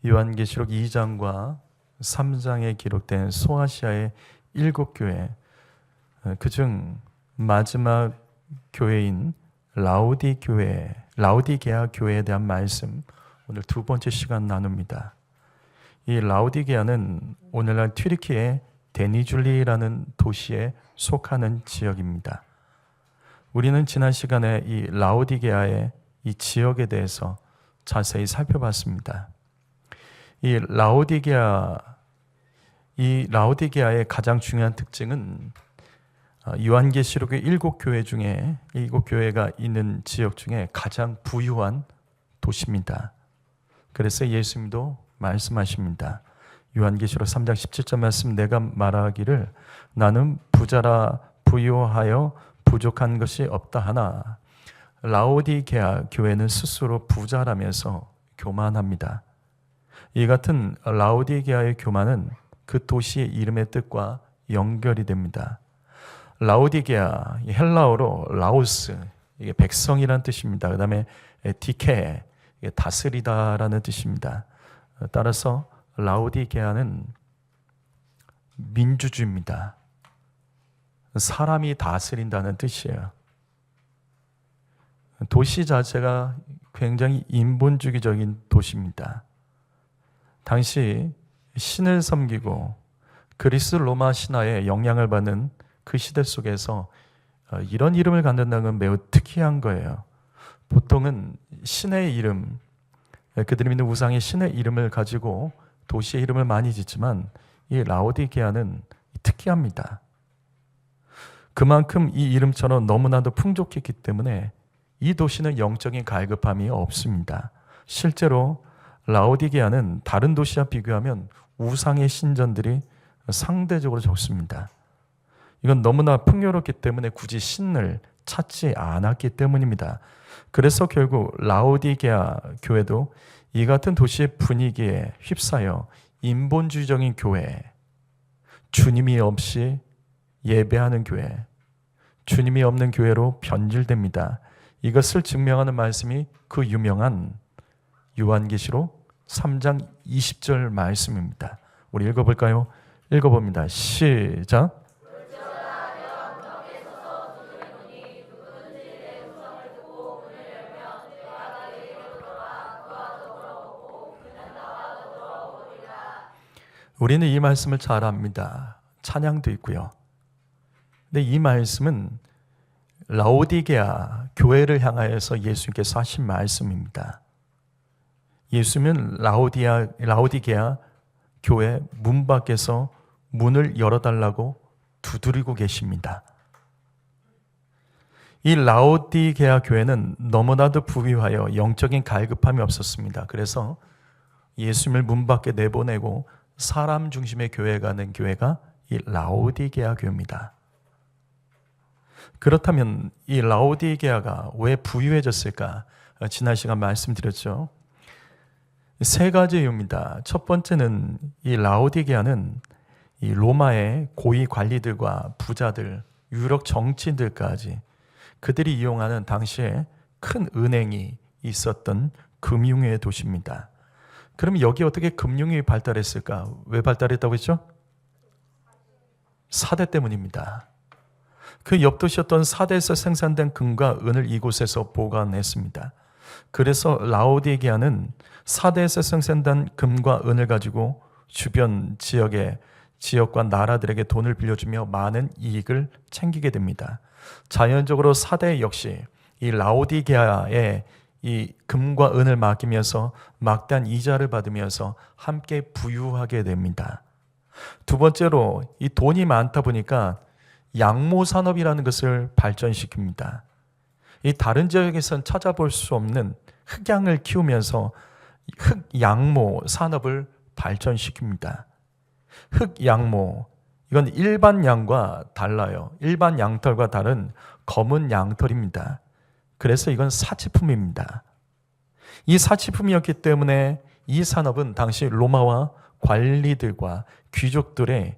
요한계시록 2장과 3장에 기록된 소아시아의 7교회, 그중 마지막 교회인 라우디게아 교회에 대한 말씀, 오늘 두 번째 시간 나눕니다. 이 라우디게아는 오늘날 튀르키의 데니줄리라는 도시에 속하는 지역입니다. 우리는 지난 시간에 이 라우디게아의 이 지역에 대해서 자세히 살펴봤습니다. 이 라우디게아의 가장 중요한 특징은 요한계시록의 7교회 중에 7교회가 있는 지역 중에 가장 부유한 도시입니다. 그래서 예수님도 말씀하십니다. 요한계시록 3장 17절 말씀, 내가 말하기를 나는 부자라 부유하여 부족한 것이 없다 하나 라우디게아 교회는 스스로 부자라면서 교만합니다. 이 같은 라우디게아의 교만은 그 도시의 이름의 뜻과 연결이 됩니다. 라우디게아, 헬라어로 라우스, 이게 백성이라는 뜻입니다. 그 다음에 디케, 이게 다스리다라는 뜻입니다. 따라서 라우디게아는 민주주의입니다. 사람이 다스린다는 뜻이에요. 도시 자체가 굉장히 인본주의적인 도시입니다. 당시 신을 섬기고 그리스 로마 신화에 영향을 받는 그 시대 속에서 이런 이름을 갖는다는 건 매우 특이한 거예요. 보통은 신의 이름, 그들이 믿는 우상의 신의 이름을 가지고 도시의 이름을 많이 짓지만 이 라우디게아는 특이합니다. 그만큼 이 이름처럼 너무나도 풍족했기 때문에 이 도시는 영적인 갈급함이 없습니다. 실제로 라우디게아는 다른 도시와 비교하면 우상의 신전들이 상대적으로 적습니다. 이건 너무나 풍요롭기 때문에 굳이 신을 찾지 않았기 때문입니다. 그래서 결국 라우디게아 교회도 이 같은 도시의 분위기에 휩싸여 인본주의적인 교회, 주님이 없이 예배하는 교회, 주님이 없는 교회로 변질됩니다. 이것을 증명하는 말씀이 그 유명한 요한계시록 3장 20절 말씀입니다. 우리 읽어볼까요? 읽어봅니다. 시작. 우리는 이 말씀을 잘 압니다. 찬양도 있고요. 근데 이 말씀은 라우디게아 교회를 향하여서 예수님께서 하신 말씀입니다. 예수님은 라우디게아 교회 문 밖에서 문을 열어달라고 두드리고 계십니다. 이 라우디게아 교회는 너무나도 부유하여 영적인 갈급함이 없었습니다. 그래서 예수님을 문 밖에 내보내고 사람 중심의 교회가 가는 교회가 이 라우디게아 교회입니다. 그렇다면 이 라우디게아가 왜 부유해졌을까? 지난 시간 말씀드렸죠. 세 가지 이유입니다. 첫 번째는 이 라우디게아는 이 로마의 고위 관리들과 부자들, 유력 정치인들까지 그들이 이용하는 당시에 큰 은행이 있었던 금융의 도시입니다. 그럼 여기 어떻게 금융이 발달했을까? 왜 발달했다고 했죠? 사대 때문입니다. 그 옆 도시였던 사대에서 생산된 금과 은을 이곳에서 보관했습니다. 그래서 라우디게아는 사대에서 생산된 금과 은을 가지고 주변 지역과 나라들에게 돈을 빌려주며 많은 이익을 챙기게 됩니다. 자연적으로 사대 역시 이 라우디게아에 이 금과 은을 맡기면서 막대한 이자를 받으면서 함께 부유하게 됩니다. 두 번째로 이 돈이 많다 보니까 양모 산업이라는 것을 발전시킵니다. 이 다른 지역에서는 찾아볼 수 없는 흑양을 키우면서 흑양모 산업을 발전시킵니다. 흑양모, 이건 일반 양과 달라요. 일반 양털과 다른 검은 양털입니다. 그래서 이건 사치품입니다. 이 사치품이었기 때문에 이 산업은 당시 로마와 관리들과 귀족들의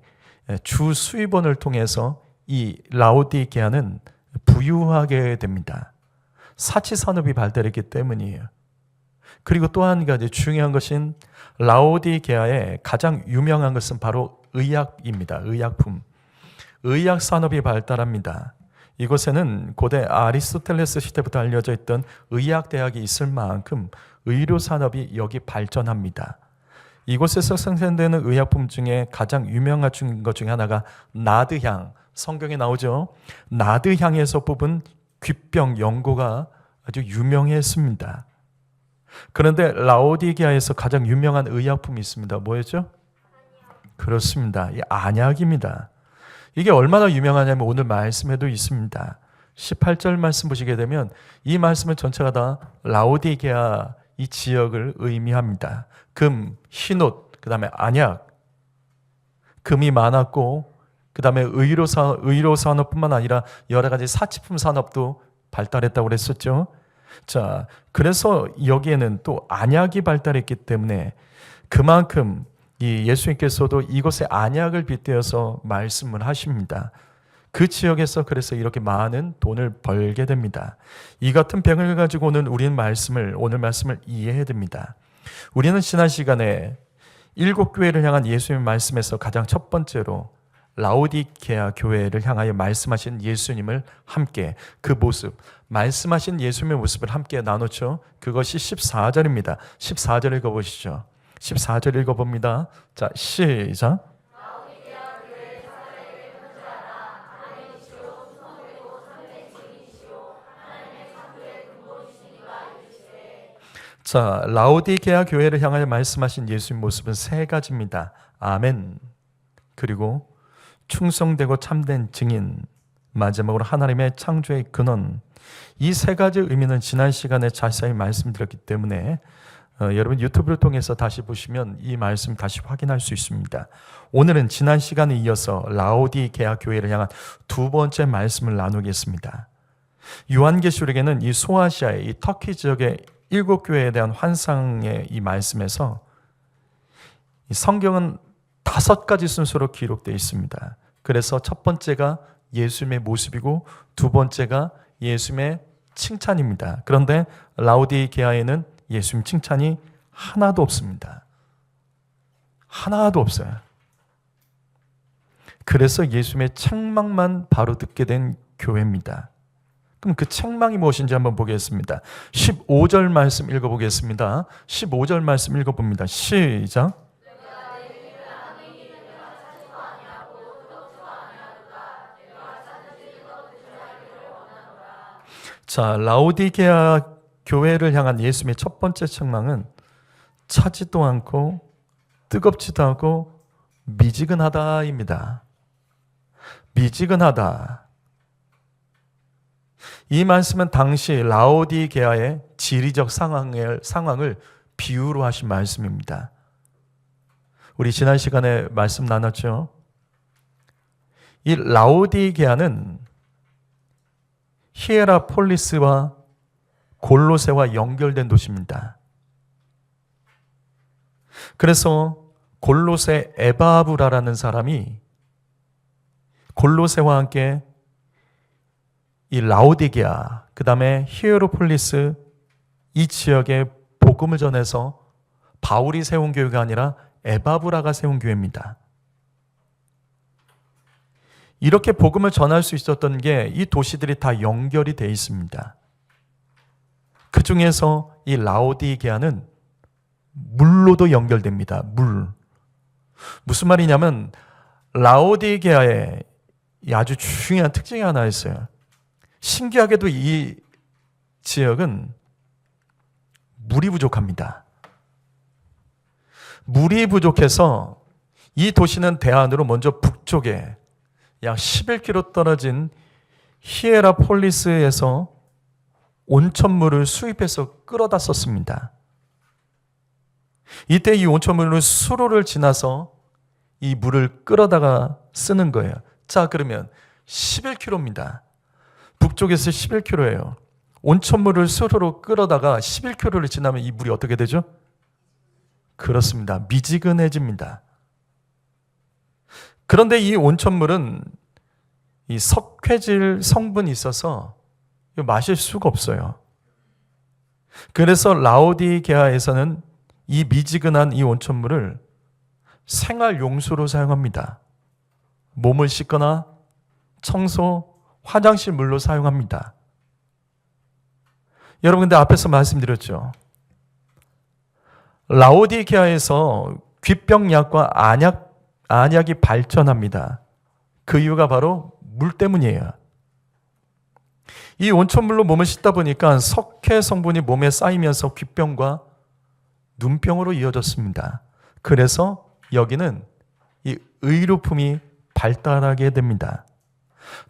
주 수입원을 통해서 이 라우디게아는 부유하게 됩니다. 사치 산업이 발달했기 때문이에요. 그리고 또 한 가지 중요한 것은 라오디게아의 가장 유명한 것은 바로 의약입니다. 의약품. 의학 산업이 발달합니다. 이곳에는 고대 아리스토텔레스 시대부터 알려져 있던 의학 대학이 있을 만큼 의료 산업이 여기 발전합니다. 이곳에서 생산되는 의약품 중에 가장 유명한 것 중에 하나가 나드향, 성경에 나오죠. 나드향에서 뽑은 귀병 연고가 아주 유명했습니다. 그런데 라오디게아에서 가장 유명한 의약품이 있습니다. 뭐였죠? 그렇습니다. 이 안약입니다. 이게 얼마나 유명하냐면 오늘 말씀에도 있습니다. 18절 말씀 보시게 되면 이 말씀은 전체가 다 라오디게아 이 지역을 의미합니다. 금, 흰옷, 그 다음에 안약. 금이 많았고 그 다음에 의료 산업뿐만 아니라 여러 가지 사치품 산업도 발달했다고 그랬었죠. 자, 그래서 여기에는 또 안약이 발달했기 때문에 그만큼 이 예수님께서도 이곳에 안약을 빗대어서 말씀을 하십니다. 그 지역에서 그래서 이렇게 많은 돈을 벌게 됩니다. 이 같은 병을 가지고는 우리는 오늘 말씀을 이해해야 됩니다. 우리는 지난 시간에 7교회를 향한 예수님의 말씀에서 가장 첫 번째로 라오디게아 교회를 향하여 말씀하신 예수님을 함께 그 모습, 말씀하신 예수님의 모습을 함께 나눴죠. 그것이 14절입니다. 14절 읽어보시죠. 14절 읽어봅니다. 자, 시작. 자, 라오디게아 교회를 향하여 말씀하신 예수님 모습은 세 가지입니다. 아멘. 그리고 충성되고 참된 증인, 마지막으로 하나님의 창조의 근원. 이 세 가지 의미는 지난 시간에 자세히 말씀드렸기 때문에 여러분 유튜브를 통해서 다시 보시면 이 말씀 다시 확인할 수 있습니다. 오늘은 지난 시간에 이어서 라오디게아 교회를 향한 두 번째 말씀을 나누겠습니다. 요한계시록에는 이 소아시아의 이 터키 지역의 7교회에 대한 환상의 이 말씀에서 이 성경은 5가지 순서로 기록되어 있습니다. 그래서 첫 번째가 예수님의 모습이고 두 번째가 예수님의 칭찬입니다. 그런데 라오디게아에는 예수님 칭찬이 하나도 없습니다. 하나도 없어요. 그래서 예수님의 책망만 바로 듣게 된 교회입니다. 그럼 그 책망이 무엇인지 한번 보겠습니다. 15절 말씀 읽어보겠습니다. 15절 말씀 읽어봅니다. 시작. 자, 라오디게아 교회를 향한 예수님의 첫 번째 책망은 차지도 않고 뜨겁지도 않고 미지근하다입니다. 미지근하다. 이 말씀은 당시 라오디게아의 지리적 상황을 비유로 하신 말씀입니다. 우리 지난 시간에 말씀 나눴죠. 이 라오디게아는 히에라폴리스와 골로새와 연결된 도시입니다. 그래서 골로새 에바브라라는 사람이 골로새와 함께 이 라오디게아, 그 다음에 히에로폴리스 이 지역에 복음을 전해서 바울이 세운 교회가 아니라 에바브라가 세운 교회입니다. 이렇게 복음을 전할 수 있었던 게 이 도시들이 다 연결이 되어 있습니다. 그 중에서 이 라오디게아는 물로도 연결됩니다. 물. 무슨 말이냐면 라오디게아에 아주 중요한 특징이 하나 있어요. 신기하게도 이 지역은 물이 부족합니다. 물이 부족해서 이 도시는 대안으로 먼저 북쪽에 약 11km 떨어진 히에라폴리스에서 온천물을 수입해서 끌어다 썼습니다. 이때 이 온천물은 수로를 지나서 이 물을 끌어다가 쓰는 거예요. 자, 그러면 11km입니다. 북쪽에서 11km예요. 온천물을 수로로 끌어다가 11km를 지나면 이 물이 어떻게 되죠? 그렇습니다. 미지근해집니다. 그런데 이 온천물은 이 석회질 성분이 있어서 마실 수가 없어요. 그래서 라오디게아에서는 이 미지근한 이 온천물을 생활 용수로 사용합니다. 몸을 씻거나 청소, 화장실 물로 사용합니다. 여러분, 근데 앞에서 말씀드렸죠. 라오디게아에서 귀병약과 안약이 발전합니다. 그 이유가 바로 물 때문이에요. 이 온천물로 몸을 씻다 보니까 석회 성분이 몸에 쌓이면서 귀병과 눈병으로 이어졌습니다. 그래서 여기는 이 의료품이 발달하게 됩니다.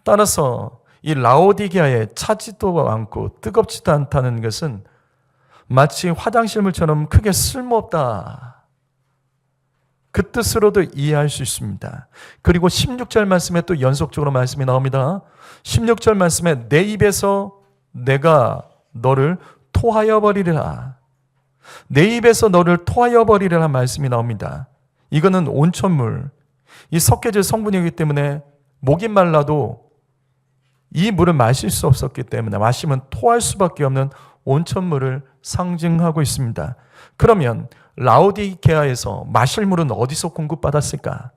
따라서 이 라오디게아에 차지도 않고 뜨겁지도 않다는 것은 마치 화장실 물처럼 크게 쓸모없다, 그 뜻으로도 이해할 수 있습니다. 그리고 16절 말씀에 또 연속적으로 말씀이 나옵니다. 16절 말씀에 내 입에서 내가 너를 토하여 버리리라. 내 입에서 너를 토하여 버리리라 말씀이 나옵니다. 이거는 온천물, 이 석회질 성분이기 때문에 목이 말라도 이 물을 마실 수 없었기 때문에 마시면 토할 수밖에 없는 온천물을 상징하고 있습니다. 그러면 라오디게아에서 마실 물은 어디서 공급받았을까?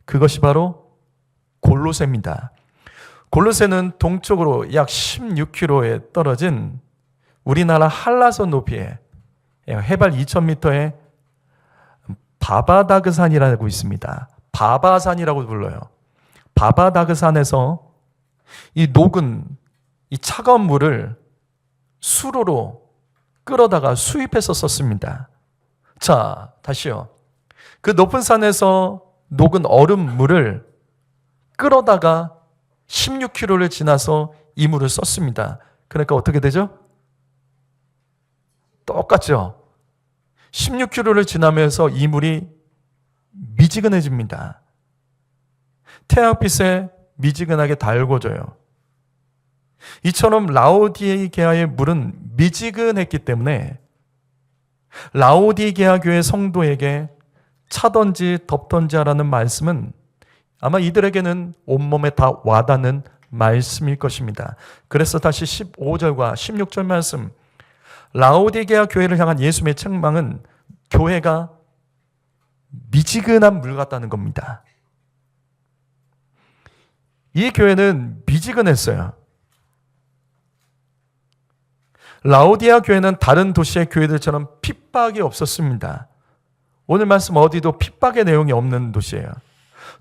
그것이 바로 골로새입니다. 골로새는 동쪽으로 약 16km에 떨어진 우리나라 한라산 높이에 해발 2000m의 바바다그산이라고 있습니다. 바바산이라고 불러요. 바바다그산에서 이 녹은 이 차가운 물을 수로로 끌어다가 수입해서 썼습니다. 자, 다시요. 그 높은 산에서 녹은 얼음물을 끌어다가 16km를 지나서 이 물을 썼습니다. 그러니까 어떻게 되죠? 똑같죠? 16km를 지나면서 이 물이 미지근해집니다. 태양빛에 미지근하게 달궈져요. 이처럼 라오디게아의 물은 미지근했기 때문에 라오디게아 교회 성도에게 차든지 덥든지 하라는 말씀은 아마 이들에게는 온몸에 다 와닿는 말씀일 것입니다. 그래서 다시 15절과 16절 말씀, 라오디게아 교회를 향한 예수님의 책망은 교회가 미지근한 물 같다는 겁니다. 이 교회는 미지근했어요. 라오디게아 교회는 다른 도시의 교회들처럼 핍박이 없었습니다. 오늘 말씀 어디도 핍박의 내용이 없는 도시예요.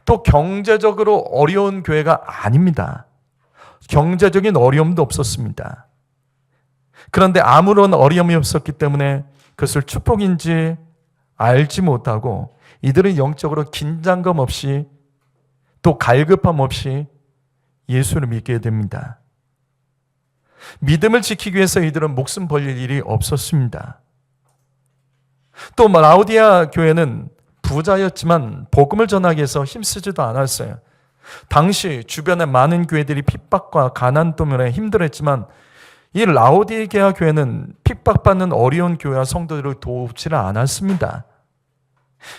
또 경제적으로 어려운 교회가 아닙니다. 경제적인 어려움도 없었습니다. 그런데 아무런 어려움이 없었기 때문에 그것을 축복인지 알지 못하고 이들은 영적으로 긴장감 없이 또 갈급함 없이 예수를 믿게 됩니다. 믿음을 지키기 위해서 이들은 목숨 벌릴 일이 없었습니다. 또 라오디게아 교회는 부자였지만 복음을 전하기 위해서 힘쓰지도 않았어요. 당시 주변의 많은 교회들이 핍박과 가난 때문에 힘들었지만 이 라오디게아 교회는 핍박받는 어려운 교회와 성도들을 돕지를 않았습니다.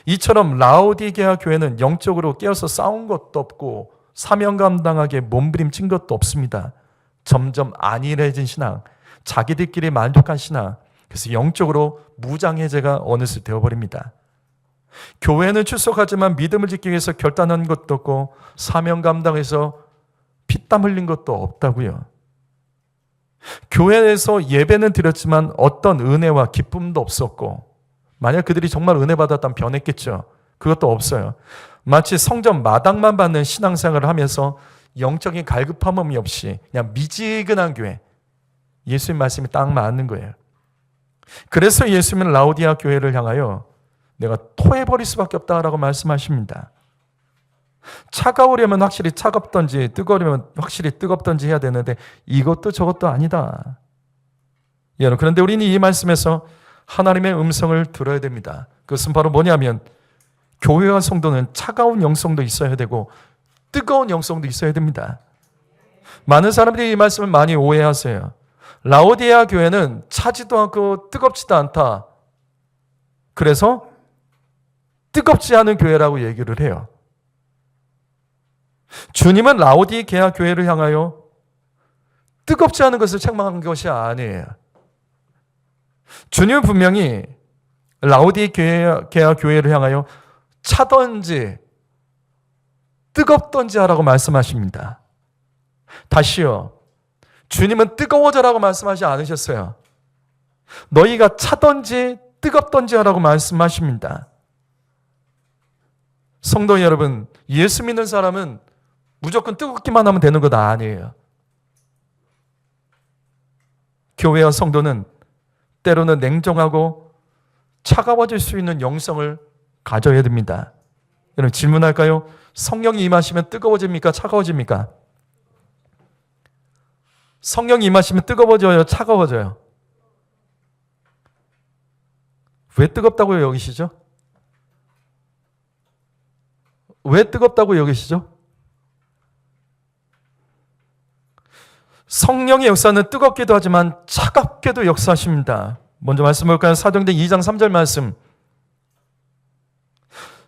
이처럼 라오디게아 교회는 영적으로 깨어서 싸운 것도 없고 사명 감당하게 몸부림친 것도 없습니다. 점점 안일해진 신앙, 자기들끼리 만족한 신앙, 그래서 영적으로 무장해제가 어느새 되어버립니다. 교회는 출석하지만 믿음을 지키기 위해서 결단한 것도 없고 사명 감당해서 피땀 흘린 것도 없다고요. 교회에서 예배는 드렸지만 어떤 은혜와 기쁨도 없었고, 만약 그들이 정말 은혜 받았다면 변했겠죠. 그것도 없어요. 마치 성전 마당만 받는 신앙생활을 하면서 영적인 갈급함이 없이 그냥 미지근한 교회. 예수님 말씀이 딱 맞는 거예요. 그래서 예수님은 라오디게아 교회를 향하여 내가 토해버릴 수밖에 없다라고 말씀하십니다. 차가우려면 확실히 차갑던지 뜨거우려면 확실히 뜨겁던지 해야 되는데 이것도 저것도 아니다. 여러분, 그런데 우리는 이 말씀에서 하나님의 음성을 들어야 됩니다. 그것은 바로 뭐냐면 교회와 성도는 차가운 영성도 있어야 되고 뜨거운 영성도 있어야 됩니다. 많은 사람들이 이 말씀을 많이 오해하세요. 라오디게아 교회는 차지도 않고 뜨겁지도 않다. 그래서 뜨겁지 않은 교회라고 얘기를 해요. 주님은 라오디게아 교회를 향하여 뜨겁지 않은 것을 책망한 것이 아니에요. 주님은 분명히 라오디게아 교회를 향하여 차던지 뜨겁던지 하라고 말씀하십니다. 다시요. 주님은 뜨거워져라고 말씀하지 않으셨어요. 너희가 차던지 뜨겁던지 하라고 말씀하십니다. 성도 여러분, 예수 믿는 사람은 무조건 뜨겁기만 하면 되는 것 아니에요. 교회와 성도는 때로는 냉정하고 차가워질 수 있는 영성을 가져야 됩니다. 여러분 질문할까요? 성령이 임하시면 뜨거워집니까? 차가워집니까? 성령이 임하시면 뜨거워져요? 차가워져요? 왜 뜨겁다고 여기시죠? 왜 뜨겁다고 여기시죠? 성령의 역사는 뜨겁기도 하지만 차갑게도 역사하십니다. 먼저 말씀 볼까요? 사도행전 2장 3절 말씀.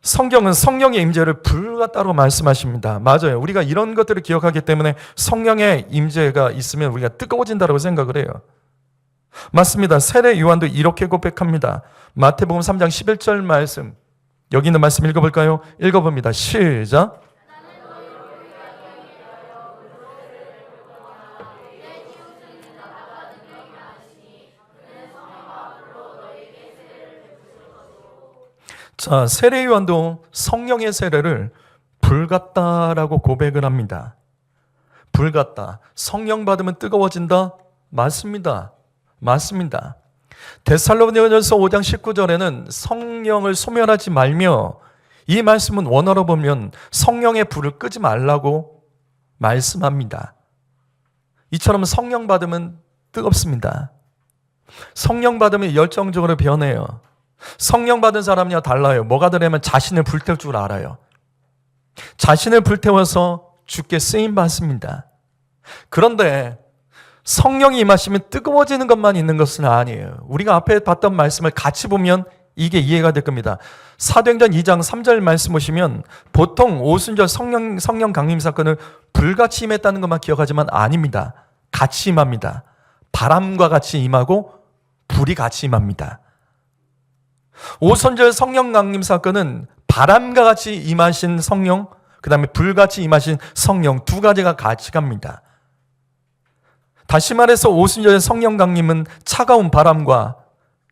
성경은 성령의 임재를 불같다고 말씀하십니다. 맞아요. 우리가 이런 것들을 기억하기 때문에 성령의 임재가 있으면 우리가 뜨거워진다고 생각을 해요. 맞습니다. 세례 요한도 이렇게 고백합니다. 마태복음 3장 11절 말씀. 여기 있는 말씀 읽어볼까요? 읽어봅니다. 시작. 자, 세례 요한도 성령의 세례를 불같다라고 고백을 합니다. 불같다. 성령 받으면 뜨거워진다? 맞습니다. 맞습니다. 데살로니가전서 5장 19절에는 성령을 소멸하지 말며, 이 말씀은 원어로 보면 성령의 불을 끄지 말라고 말씀합니다. 이처럼 성령 받으면 뜨겁습니다. 성령 받으면 열정적으로 변해요. 성령 받은 사람이야 달라요. 뭐가 다르냐면 자신을 불태울 줄 알아요. 자신을 불태워서 주께 쓰임 받습니다. 그런데 성령이 임하시면 뜨거워지는 것만 있는 것은 아니에요. 우리가 앞에 봤던 말씀을 같이 보면 이게 이해가 될 겁니다. 사도행전 2장 3절 말씀 보시면 보통 오순절 성령 강림 사건을 불같이 임했다는 것만 기억하지만 아닙니다. 같이 임합니다. 바람과 같이 임하고 불이 같이 임합니다. 오순절 성령 강림 사건은 바람과 같이 임하신 성령, 그 다음에 불같이 임하신 성령 두 가지가 같이 갑니다. 다시 말해서 오순절 성령 강림은 차가운 바람과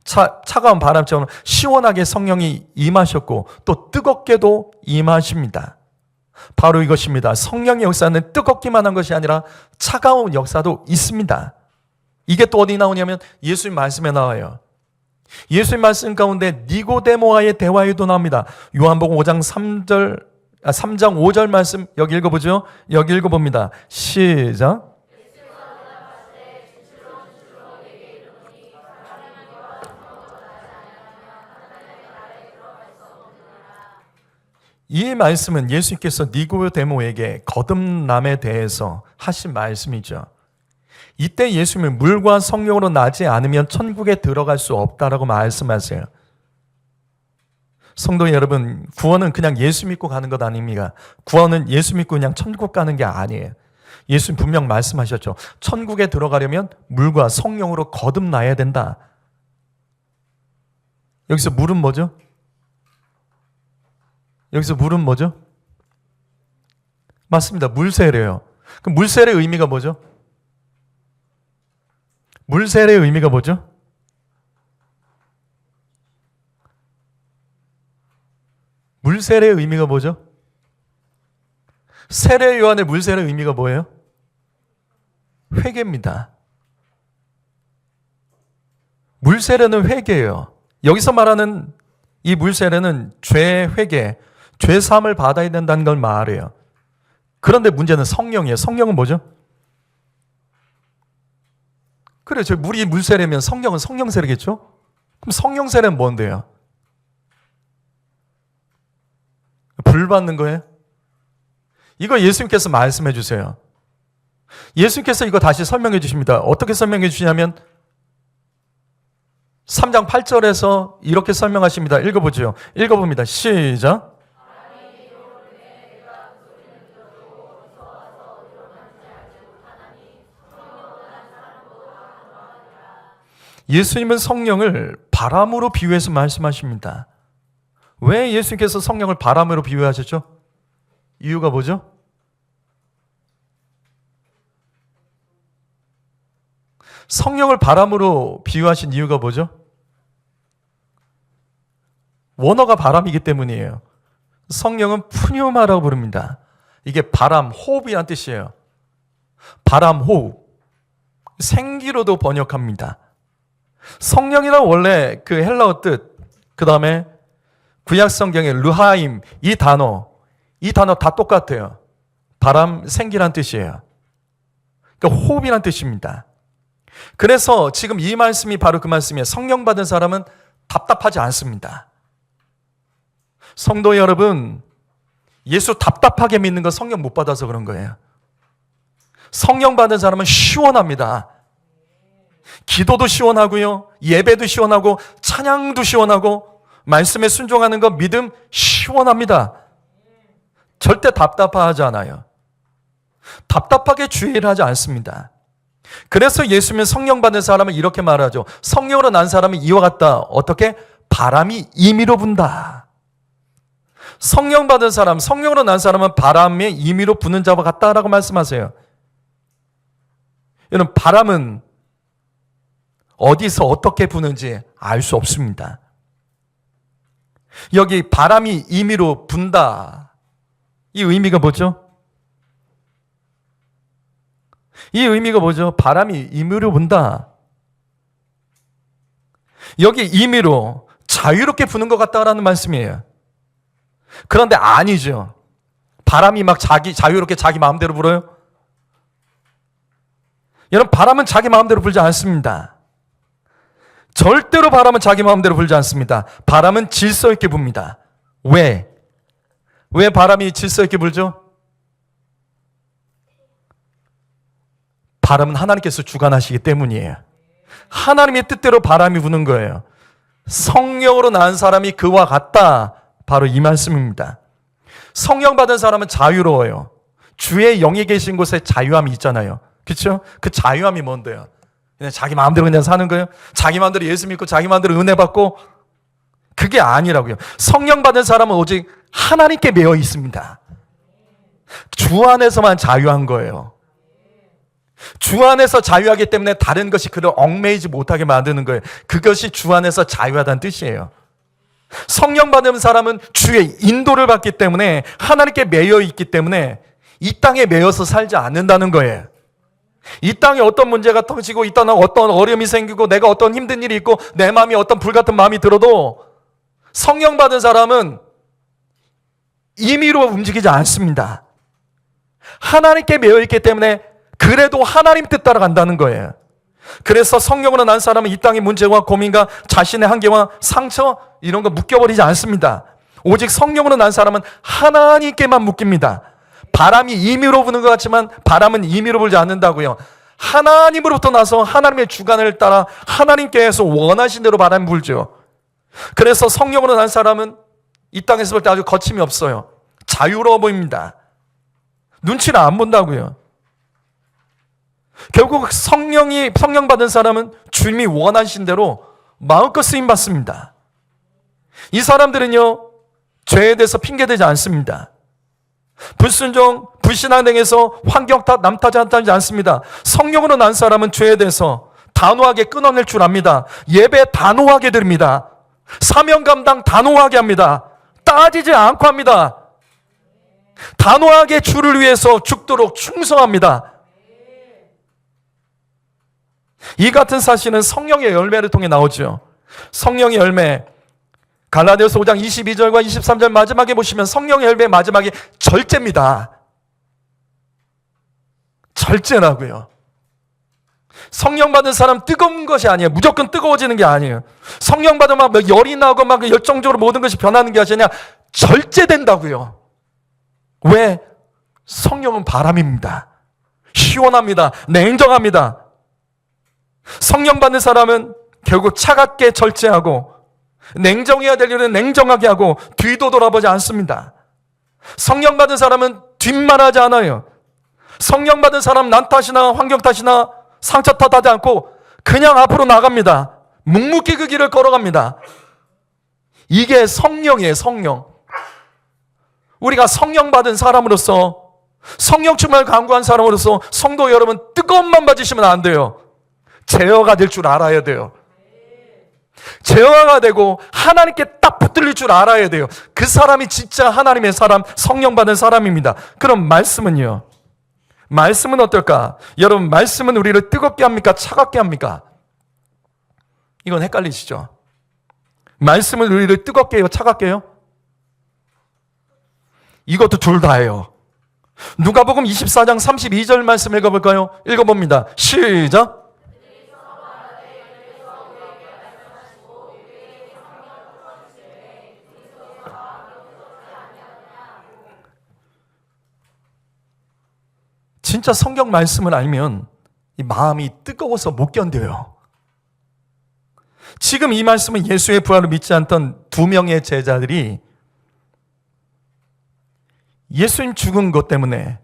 차가운 바람처럼 시원하게 성령이 임하셨고 또 뜨겁게도 임하십니다. 바로 이것입니다. 성령의 역사는 뜨겁기만 한 것이 아니라 차가운 역사도 있습니다. 이게 또 어디 나오냐면 예수님 말씀에 나와요. 예수님 말씀 가운데 니고데모와의 대화에도 나옵니다. 요한복음 5장 3장 5절 말씀 여기 읽어보죠. 여기 읽어봅니다. 시작. 이 말씀은 예수님께서 니고데모에게 거듭남에 대해서 하신 말씀이죠. 이때 예수님은 물과 성령으로 나지 않으면 천국에 들어갈 수 없다라고 말씀하세요. 성도 여러분, 구원은 그냥 예수 믿고 가는 것 아닙니까? 구원은 예수 믿고 그냥 천국 가는 게 아니에요. 예수님 분명 말씀하셨죠. 천국에 들어가려면 물과 성령으로 거듭나야 된다. 여기서 물은 뭐죠? 여기서 물은 뭐죠? 맞습니다. 물세례예요. 그럼 물세례의 의미가 뭐죠? 물세례의 의미가 뭐죠? 물세례의 의미가 뭐죠? 세례 요한의 물세례의 의미가 뭐예요? 회개입니다. 물세례는 회개예요. 여기서 말하는 이 물세례는 죄 회개, 죄 사함을 받아야 된다는 걸 말해요. 그런데 문제는 성령이에요. 성령은 뭐죠? 그래, 저 물이 물세례면 성령은 성령세례겠죠? 그럼 성령세례는 뭔데요? 불 받는 거예요? 이거 예수님께서 말씀해 주세요. 예수님께서 이거 다시 설명해 주십니다. 어떻게 설명해 주시냐면 3장 8절에서 이렇게 설명하십니다. 읽어보죠. 읽어봅니다. 시작. 예수님은 성령을 바람으로 비유해서 말씀하십니다. 왜 예수님께서 성령을 바람으로 비유하셨죠? 이유가 뭐죠? 성령을 바람으로 비유하신 이유가 뭐죠? 원어가 바람이기 때문이에요. 성령은 푸뉴마라고 부릅니다. 이게 바람, 호흡이란 뜻이에요. 바람, 호흡. 생기로도 번역합니다. 성령이란 원래 그 헬라어 뜻, 그 다음에 구약 성경의 르하임, 이 단어 다 똑같아요. 바람, 생기란 뜻이에요. 그러니까 호흡이란 뜻입니다. 그래서 지금 이 말씀이 바로 그 말씀이에요. 성령 받은 사람은 답답하지 않습니다. 성도 여러분, 예수 답답하게 믿는 건 성령 못 받아서 그런 거예요. 성령 받은 사람은 시원합니다. 기도도 시원하고요, 예배도 시원하고, 찬양도 시원하고, 말씀에 순종하는 거 믿음 시원합니다. 절대 답답하지 않아요. 답답하게 주의를 하지 않습니다. 그래서 예수님은 성령 받은 사람은 이렇게 말하죠. 성령으로 난 사람은 이와 같다. 어떻게? 바람이 임의로 분다. 성령 받은 사람, 성령으로 난 사람은 바람에 임의로 부는 자와 같다라고 말씀하세요. 여러분, 바람은 어디서 어떻게 부는지 알 수 없습니다. 여기 바람이 임의로 분다. 이 의미가 뭐죠? 이 의미가 뭐죠? 바람이 임의로 분다. 여기 임의로 자유롭게 부는 것 같다라는 말씀이에요. 그런데 아니죠. 바람이 막 자유롭게 자기 마음대로 불어요? 여러분, 바람은 자기 마음대로 불지 않습니다. 절대로 바람은 자기 마음대로 불지 않습니다. 바람은 질서 있게 붑니다. 왜? 왜 바람이 질서 있게 불죠? 바람은 하나님께서 주관하시기 때문이에요. 하나님의 뜻대로 바람이 부는 거예요. 성령으로 난 사람이 그와 같다. 바로 이 말씀입니다. 성령 받은 사람은 자유로워요. 주의 영이 계신 곳에 자유함이 있잖아요. 그렇죠? 그 자유함이 뭔데요? 그냥 자기 마음대로 그냥 사는 거예요? 자기 마음대로 예수 믿고 자기 마음대로 은혜 받고? 그게 아니라고요. 성령 받은 사람은 오직 하나님께 매여 있습니다. 주 안에서만 자유한 거예요. 주 안에서 자유하기 때문에 다른 것이 그를 얽매이지 못하게 만드는 거예요. 그것이 주 안에서 자유하다는 뜻이에요. 성령 받은 사람은 주의 인도를 받기 때문에, 하나님께 매여 있기 때문에 이 땅에 매여서 살지 않는다는 거예요. 이 땅에 어떤 문제가 터지고, 이 땅에 어떤 어려움이 생기고, 내가 어떤 힘든 일이 있고, 내 마음이 어떤 불같은 마음이 들어도 성령 받은 사람은 임의로 움직이지 않습니다. 하나님께 매여 있기 때문에 그래도 하나님 뜻 따라간다는 거예요. 그래서 성령으로 난 사람은 이 땅의 문제와 고민과 자신의 한계와 상처 이런 거 묶여버리지 않습니다. 오직 성령으로 난 사람은 하나님께만 묶입니다. 바람이 임의로 부는 것 같지만 바람은 임의로 불지 않는다고요. 하나님으로부터 나서 하나님의 주관을 따라 하나님께서 원하신 대로 바람이 불죠. 그래서 성령으로 난 사람은 이 땅에서 볼 때 아주 거침이 없어요. 자유로워 보입니다. 눈치를 안 본다고요. 결국 성령 받은 사람은 주님이 원하신 대로 마음껏 쓰임 받습니다. 이 사람들은요, 죄에 대해서 핑계대지 않습니다. 불순종, 불신앙 등에서 환경 탓, 남 탓하지 않습니다. 성령으로 난 사람은 죄에 대해서 단호하게 끊어낼 줄 압니다. 예배 단호하게 드립니다. 사명 감당 단호하게 합니다. 따지지 않고 합니다. 단호하게 주를 위해서 죽도록 충성합니다. 이 같은 사실은 성령의 열매를 통해 나오죠. 성령의 열매, 갈라디아서 5장 22절과 23절 마지막에 보시면 성령의 열매 마지막에 절제입니다. 절제라고요. 성령 받은 사람 뜨거운 것이 아니에요. 무조건 뜨거워지는 게 아니에요. 성령 받으면 막 열이 나고 막 열정적으로 모든 것이 변하는 게 아니라 절제된다고요. 왜? 성령은 바람입니다. 시원합니다. 냉정합니다. 성령 받는 사람은 결국 차갑게 절제하고, 냉정해야 될 일은 냉정하게 하고, 뒤도 돌아보지 않습니다. 성령 받은 사람은 뒷말하지 않아요. 성령 받은 사람 남 탓이나 환경 탓이나 상처 탓하지 않고 그냥 앞으로 나갑니다. 묵묵히 그 길을 걸어갑니다. 이게 성령이에요, 성령. 우리가 성령 받은 사람으로서, 성령 충만을 강구한 사람으로서 성도 여러분, 뜨거운 맘 가지시면 안 돼요. 제어가 될 줄 알아야 돼요. 제어가 되고 하나님께 딱 붙들릴 줄 알아야 돼요. 그 사람이 진짜 하나님의 사람, 성령 받은 사람입니다. 그럼 말씀은요? 말씀은 어떨까? 여러분, 말씀은 우리를 뜨겁게 합니까? 차갑게 합니까? 이건 헷갈리시죠? 말씀은 우리를 뜨겁게 해요? 차갑게 해요? 이것도 둘 다예요. 누가복음 24장 32절 말씀 읽어볼까요? 읽어봅니다. 시작. 진짜 성경 말씀을 알면 이 마음이 뜨거워서 못 견뎌요. 지금 이 말씀은 예수의 부활을 믿지 않던 두 명의 제자들이 예수님 죽은 것 때문에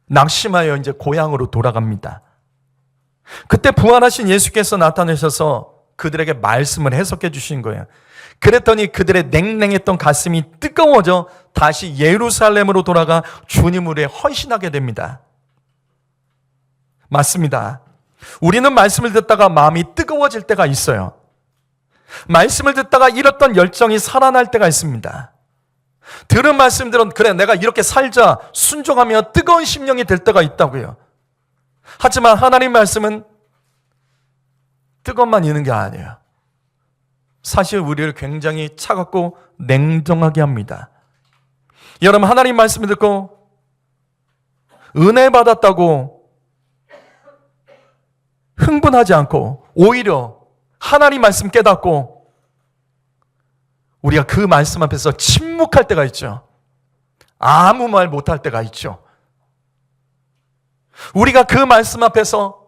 낙심하여 이제 고향으로 돌아갑니다. 그때 부활하신 예수께서 나타나셔서 그들에게 말씀을 해석해 주신 거예요. 그랬더니 그들의 냉랭했던 가슴이 뜨거워져 다시 예루살렘으로 돌아가 주님을 위해 헌신하게 됩니다. 맞습니다. 우리는 말씀을 듣다가 마음이 뜨거워질 때가 있어요. 말씀을 듣다가 잃었던 열정이 살아날 때가 있습니다. 들은 말씀들은 그래 내가 이렇게 살자 순종하며 뜨거운 심령이 될 때가 있다고요. 하지만 하나님 말씀은 뜨겁만 있는 게 아니에요. 사실 우리를 굉장히 차갑고 냉정하게 합니다. 여러분, 하나님 말씀을 듣고 은혜 받았다고 흥분하지 않고 오히려 하나님 말씀 깨닫고 우리가 그 말씀 앞에서 침묵할 때가 있죠. 아무 말 못할 때가 있죠. 우리가 그 말씀 앞에서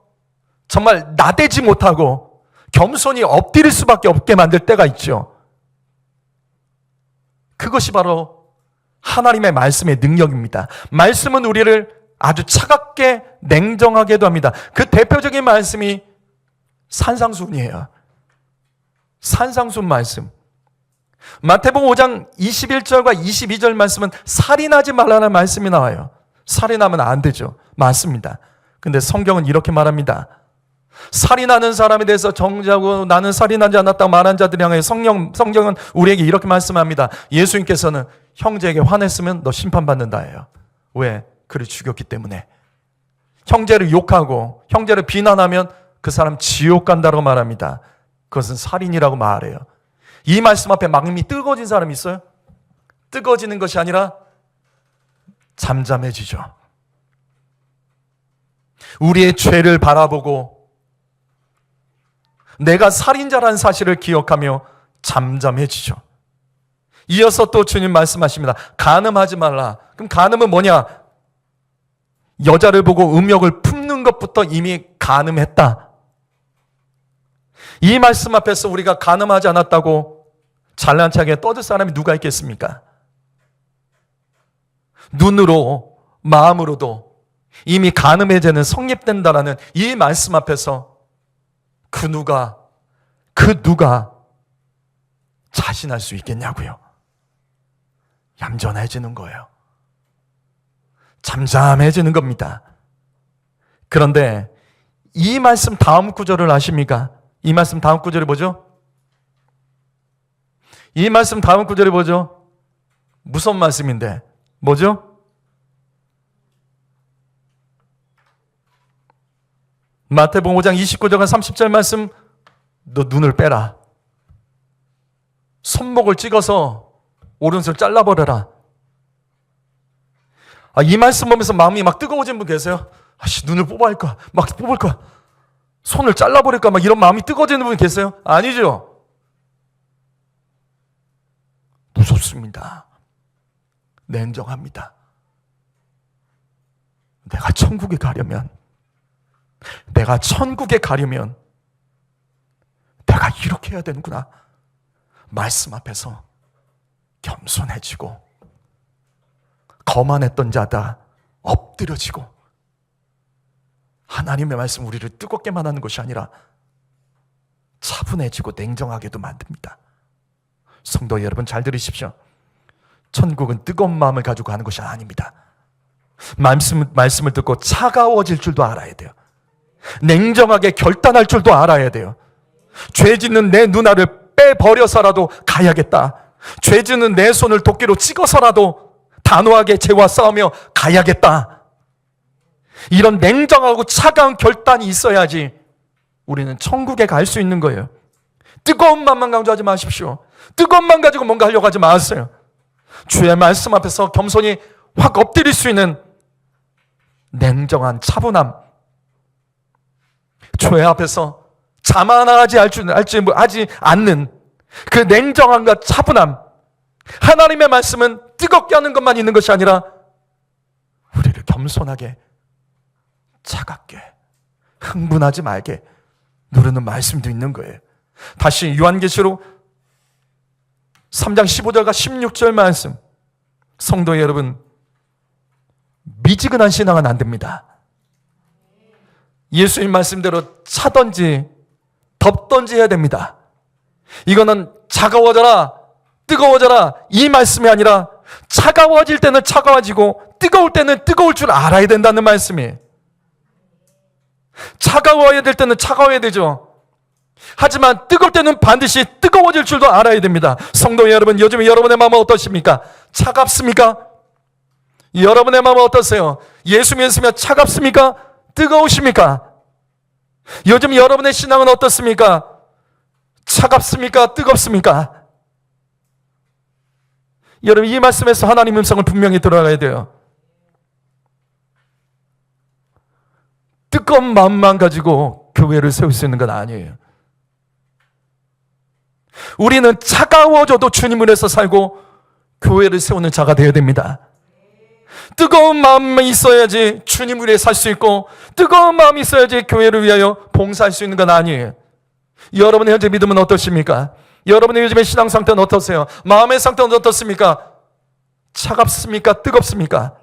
정말 나대지 못하고 겸손히 엎드릴 수밖에 없게 만들 때가 있죠. 그것이 바로 하나님의 말씀의 능력입니다. 말씀은 우리를 아주 차갑게 냉정하게도 합니다. 그 대표적인 말씀이 산상수훈이에요. 산상수훈 말씀. 마태복음 5장 21절과 22절 말씀은 살인하지 말라는 말씀이 나와요. 살인하면 안 되죠. 맞습니다. 근데 성경은 이렇게 말합니다. 살인하는 사람에 대해서 정죄하고 나는 살인하지 않았다고 말한 자들을 향해 성경은 우리에게 이렇게 말씀합니다. 예수님께서는 형제에게 화냈으면 너 심판받는다예요. 왜? 그를 죽였기 때문에. 형제를 욕하고 형제를 비난하면 그 사람 지옥 간다고 말합니다. 그것은 살인이라고 말해요. 이 말씀 앞에 마음이 뜨거워진 사람이 있어요? 뜨거워지는 것이 아니라 잠잠해지죠. 우리의 죄를 바라보고 내가 살인자라는 사실을 기억하며 잠잠해지죠. 이어서 또 주님 말씀하십니다. 간음하지 말라. 그럼 간음은 뭐냐? 여자를 보고 음욕을 품는 것부터 이미 간음했다. 이 말씀 앞에서 우리가 간음하지 않았다고 잘난 척하게 떠들 사람이 누가 있겠습니까? 눈으로 마음으로도 이미 간음의 죄는 성립된다라는 이 말씀 앞에서 그 누가 자신할 수 있겠냐고요. 얌전해지는 거예요. 잠잠해지는 겁니다. 그런데 이 말씀 다음 구절을 아십니까? 이 말씀 다음 구절이 뭐죠? 이 말씀 다음 구절이 뭐죠? 무슨 말씀인데? 뭐죠? 마태복음 5장 29절과 30절 말씀, 너 눈을 빼라. 손목을 찍어서 오른손을 잘라버려라. 이 말씀 보면서 마음이 막 뜨거워진 분 계세요? 눈을 뽑아야 할까? 막 뽑을까? 손을 잘라버릴까? 막 이런 마음이 뜨거워지는 분 계세요? 아니죠? 무섭습니다. 냉정합니다. 내가 천국에 가려면 내가 이렇게 해야 되는구나. 말씀 앞에서 겸손해지고 거만했던 자다 엎드려지고 하나님의 말씀 우리를 뜨겁게만 하는 것이 아니라 차분해지고 냉정하게도 만듭니다. 성도 여러분, 잘 들으십시오. 천국은 뜨거운 마음을 가지고 가는 것이 아닙니다. 말씀을 듣고 차가워질 줄도 알아야 돼요. 냉정하게 결단할 줄도 알아야 돼요. 죄 짓는 내 누나를 빼버려서라도 가야겠다. 죄 짓는 내 손을 도끼로 찍어서라도 단호하게 죄와 싸우며 가야겠다. 이런 냉정하고 차가운 결단이 있어야지 우리는 천국에 갈 수 있는 거예요. 뜨거운 마음만 강조하지 마십시오. 뜨거운 마음 가지고 뭔가 하려고 하지 마세요. 주의 말씀 앞에서 겸손히 확 엎드릴 수 있는 냉정한 차분함, 주의 앞에서 자만하지 않는 그 냉정함과 차분함, 하나님의 말씀은 뜨겁게 하는 것만 있는 것이 아니라 우리를 겸손하게, 차갑게, 흥분하지 말게 누르는 말씀도 있는 거예요. 다시 요한계시록 3장 15절과 16절 말씀, 성도 여러분, 미지근한 신앙은 안 됩니다. 예수님 말씀대로 차든지 덥든지 해야 됩니다. 이거는 차가워져라, 뜨거워져라 이 말씀이 아니라 차가워질 때는 차가워지고 뜨거울 때는 뜨거울 줄 알아야 된다는 말씀이에요. 차가워야 될 때는 차가워야 되죠. 하지만 뜨거울 때는 반드시 뜨거워질 줄도 알아야 됩니다. 성도 여러분, 요즘 여러분의 마음은 어떠십니까? 차갑습니까? 여러분의 마음은 어떠세요? 예수 믿으시면 차갑습니까? 뜨거우십니까? 요즘 여러분의 신앙은 어떻습니까? 차갑습니까? 뜨겁습니까? 여러분, 이 말씀에서 하나님 음성을 분명히 들어가야 돼요. 뜨거운 마음만 가지고 교회를 세울 수 있는 건 아니에요. 우리는 차가워져도 주님을 위해서 살고 교회를 세우는 자가 되어야 됩니다. 뜨거운 마음이 있어야지 주님을 위해 살 수 있고, 뜨거운 마음이 있어야지 교회를 위하여 봉사할 수 있는 건 아니에요. 여러분의 현재 믿음은 어떠십니까? 여러분의 요즘의 신앙 상태는 어떠세요? 마음의 상태는 어떻습니까? 차갑습니까? 뜨겁습니까?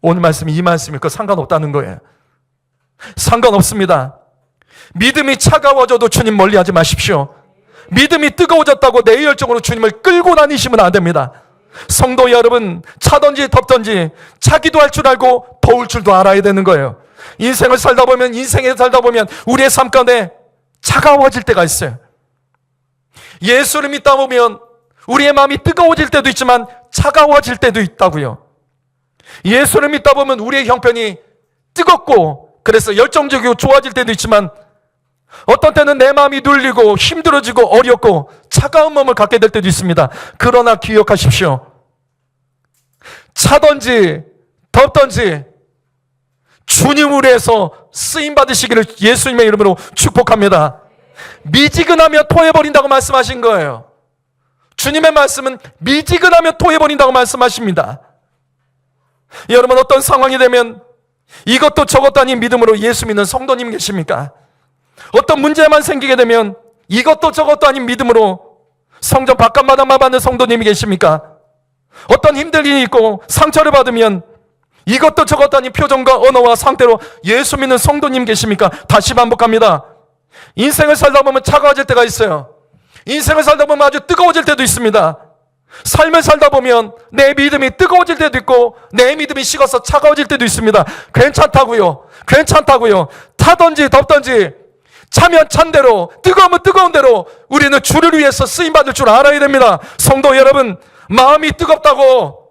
오늘 말씀이 이 말씀이 그 상관없다는 거예요. 상관없습니다. 믿음이 차가워져도 주님 멀리하지 마십시오. 믿음이 뜨거워졌다고 내 열정으로 주님을 끌고 다니시면 안 됩니다. 성도 여러분, 차든지 덥든지 차기도 할 줄 알고 더울 줄도 알아야 되는 거예요. 인생에 살다 보면 우리의 삶 가운데 차가워질 때가 있어요. 예수를 믿다 보면 우리의 마음이 뜨거워질 때도 있지만 차가워질 때도 있다고요. 예수를 믿다 보면 우리의 형편이 뜨겁고 그래서 열정적이고 좋아질 때도 있지만, 어떤 때는 내 마음이 눌리고 힘들어지고 어렵고 차가운 마음을 갖게 될 때도 있습니다. 그러나 기억하십시오. 차든지 덥든지 주님을 위해서 쓰임받으시기를 예수님의 이름으로 축복합니다. 미지근하면 토해버린다고 말씀하신 거예요. 주님의 말씀은 미지근하면 토해버린다고 말씀하십니다. 여러분, 어떤 상황이 되면 이것도 저것도 아닌 믿음으로 예수 믿는 성도님 계십니까? 어떤 문제만 생기게 되면 이것도 저것도 아닌 믿음으로 성전 바깥마당만 받는 성도님이 계십니까? 어떤 힘든 일이 있고 상처를 받으면 이것도 저것도 아닌 표정과 언어와 상태로 예수 믿는 성도님 계십니까? 다시 반복합니다. 인생을 살다 보면 차가워질 때가 있어요. 인생을 살다 보면 아주 뜨거워질 때도 있습니다. 삶을 살다 보면 내 믿음이 뜨거워질 때도 있고 내 믿음이 식어서 차가워질 때도 있습니다. 괜찮다고요. 타든지 덥든지 차면 찬 대로, 뜨거우면 뜨거운 대로 우리는 주를 위해서 쓰임받을 줄 알아야 됩니다. 성도 여러분, 마음이 뜨겁다고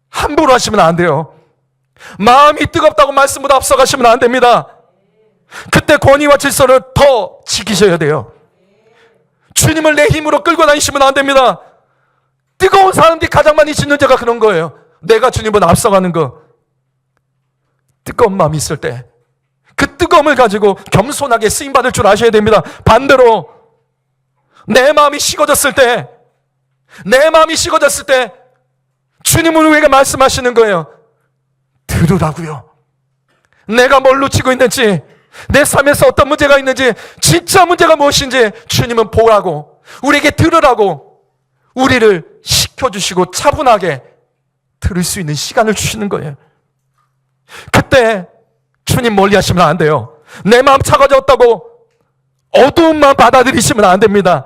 함부로 하시면 안 돼요. 마음이 뜨겁다고 말씀보다 앞서가시면 안 됩니다. 그때 권위와 질서를 더 지키셔야 돼요. 주님을 내 힘으로 끌고 다니시면 안 됩니다. 뜨거운 사람들이 가장 많이 짓는 죄가 그런 거예요. 내가 주님보다 앞서가는 거. 뜨거운 마음이 있을 때 그 뜨거움을 가지고 겸손하게 쓰임받을 줄 아셔야 됩니다. 반대로 내 마음이 식어졌을 때 주님은 우리에게 말씀하시는 거예요. 들으라고요. 내가 뭘 놓치고 있는지, 내 삶에서 어떤 문제가 있는지, 진짜 문제가 무엇인지 주님은 보라고, 우리에게 들으라고 우리를 시켜주시고 차분하게 들을 수 있는 시간을 주시는 거예요. 그때 주님 멀리 하시면 안 돼요. 내 마음 차가워졌다고 어두움만 받아들이시면 안 됩니다.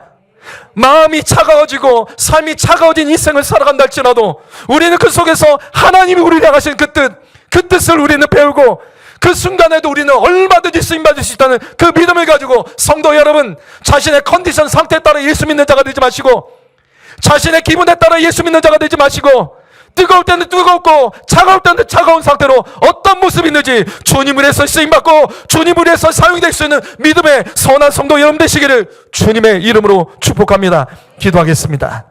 마음이 차가워지고 삶이 차가워진 인생을 살아간다 할지라도 우리는 그 속에서 하나님이 우리를 향하신 그 뜻을 우리는 배우고 그 순간에도 우리는 얼마든지 쓰임받을 수 있다는 그 믿음을 가지고 성도 여러분, 자신의 컨디션 상태에 따라 예수 믿는 자가 되지 마시고 자신의 기분에 따라 예수 믿는 자가 되지 마시고 뜨거울 때는 뜨겁고 차가울 때는 차가운 상태로 어떤 모습이든지 주님을 위해서 쓰임받고 주님을 위해서 사용될 수 있는 믿음의 선한 성도 여러분 되시기를 주님의 이름으로 축복합니다. 기도하겠습니다.